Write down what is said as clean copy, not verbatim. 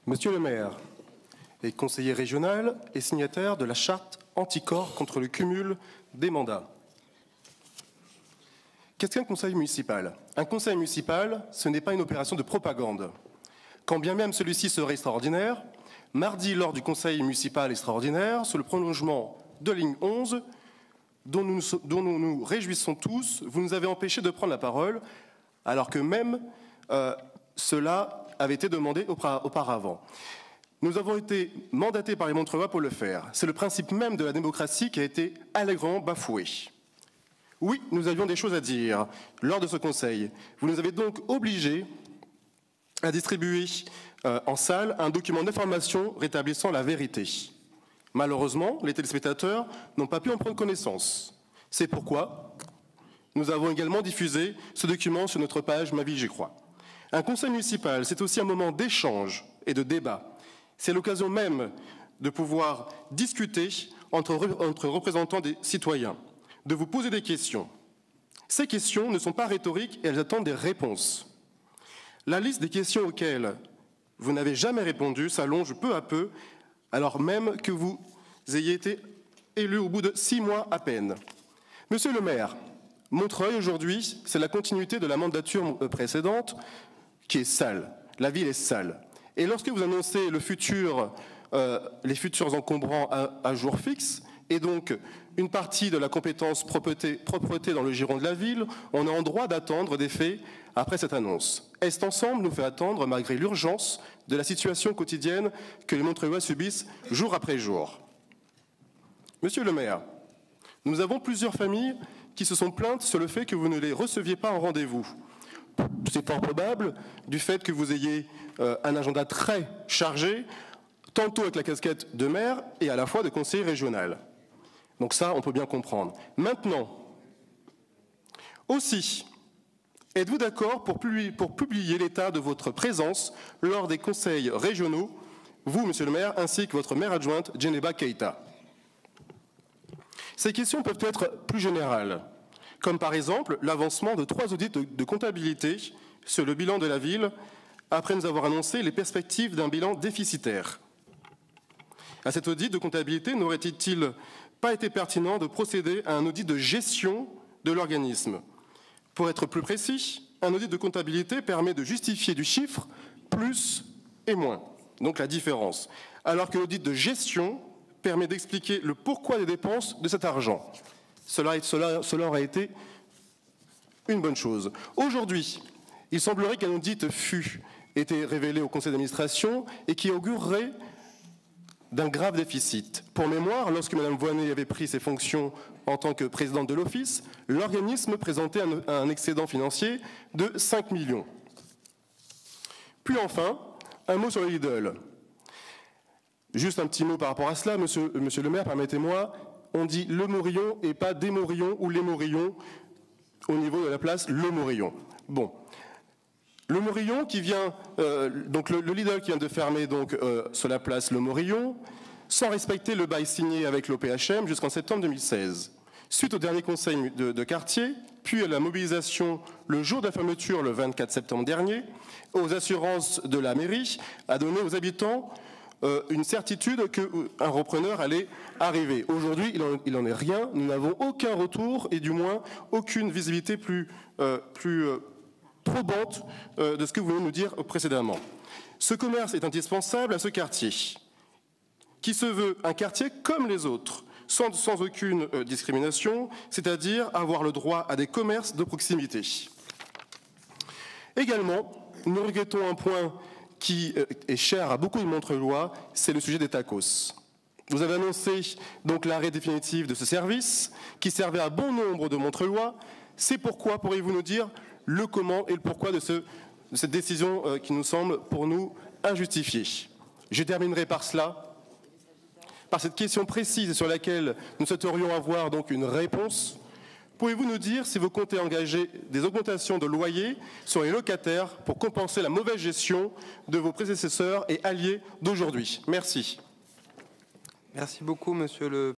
Monsieur le maire est conseiller régional et signataire de la charte anticorps contre le cumul des mandats. Qu'est-ce qu'un conseil municipal? Un conseil municipal, ce n'est pas une opération de propagande. Quand bien même celui-ci serait extraordinaire, mardi, lors du conseil municipal extraordinaire, sur le prolongement de la ligne 11, dont nous nous réjouissons tous, vous nous avez empêchés de prendre la parole, alors que même cela avait été demandé auparavant. Nous avons été mandatés par les Montreuillois pour le faire. C'est le principe même de la démocratie qui a été allègrement bafoué. Oui, nous avions des choses à dire lors de ce conseil. Vous nous avez donc obligés à distribuer en salle un document d'information rétablissant la vérité. Malheureusement, les téléspectateurs n'ont pas pu en prendre connaissance. C'est pourquoi nous avons également diffusé ce document sur notre page Ma Ville J'y crois. Un conseil municipal, c'est aussi un moment d'échange et de débat. C'est l'occasion même de pouvoir discuter entre représentants des citoyens, de vous poser des questions. Ces questions ne sont pas rhétoriques et elles attendent des réponses. La liste des questions auxquelles vous n'avez jamais répondu s'allonge peu à peu, alors même que vous ayez été élu au bout de 6 mois à peine. Monsieur le maire, Montreuil aujourd'hui, c'est la continuité de la mandature précédente qui est sale. La ville est sale. Et lorsque vous annoncez les futurs encombrants à jour fixe, et donc une partie de la compétence propreté dans le giron de la ville, on est en droit d'attendre des faits après cette annonce. Est ensemble nous fait attendre malgré l'urgence de la situation quotidienne que les Montreuillois subissent jour après jour. Monsieur le maire, nous avons plusieurs familles qui se sont plaintes sur le fait que vous ne les receviez pas en rendez-vous. C'est fort probable du fait que vous ayez un agenda très chargé, tantôt avec la casquette de maire et à la fois de conseiller régional. Donc ça, on peut bien comprendre. Maintenant, aussi, êtes-vous d'accord pour publier l'état de votre présence lors des conseils régionaux, vous, monsieur le maire, ainsi que votre maire adjointe, Djeneba Keïta? Ces questions peuvent être plus générales, comme par exemple l'avancement de 3 audits de comptabilité sur le bilan de la ville, après nous avoir annoncé les perspectives d'un bilan déficitaire. À cet audit de comptabilité, n'aurait-il pas été pertinent de procéder à un audit de gestion de l'organisme? Pour être plus précis, un audit de comptabilité permet de justifier du chiffre plus et moins, donc la différence, alors que l'audit de gestion permet d'expliquer le pourquoi des dépenses de cet argent. Cela aurait été une bonne chose. Aujourd'hui, il semblerait qu'un audit fût été révélé au conseil d'administration et qui augurerait d'un grave déficit. Pour mémoire, lorsque Mme Voynet avait pris ses fonctions en tant que présidente de l'Office, l'organisme présentait un excédent financier de 5 millions. Puis enfin, un mot sur les Lidl. Juste un petit mot par rapport à cela, monsieur le maire, permettez-moi, on dit Le Morillon et pas des Morillons ou les Morillons au niveau de la place Le Morillon. Bon. Le Morillon qui vient, donc le Lidl qui vient de fermer donc, sur la place Le Morillon, sans respecter le bail signé avec l'OPHM jusqu'en septembre 2016. Suite au dernier conseil de quartier, puis à la mobilisation le jour de la fermeture, le 24 septembre dernier, aux assurances de la mairie, a donné aux habitants une certitude qu'un repreneur allait arriver. Aujourd'hui, il n'en est rien, nous n'avons aucun retour et du moins aucune visibilité plus probante de ce que vous venez de nous dire précédemment. Ce commerce est indispensable à ce quartier, qui se veut un quartier comme les autres, sans aucune discrimination, c'est-à-dire avoir le droit à des commerces de proximité. Également, nous regrettons un point qui est cher à beaucoup de Montreuillois, c'est le sujet des tacos. Vous avez annoncé donc l'arrêt définitif de ce service, qui servait à bon nombre de Montreuillois. C'est pourquoi, pourriez-vous nous dire le comment et le pourquoi de cette décision qui nous semble, pour nous, injustifiée? Je terminerai par cela, par cette question précise sur laquelle nous souhaiterions avoir donc une réponse. Pouvez-vous nous dire si vous comptez engager des augmentations de loyers sur les locataires pour compenser la mauvaise gestion de vos prédécesseurs et alliés d'aujourd'hui? Merci. Merci beaucoup, monsieur le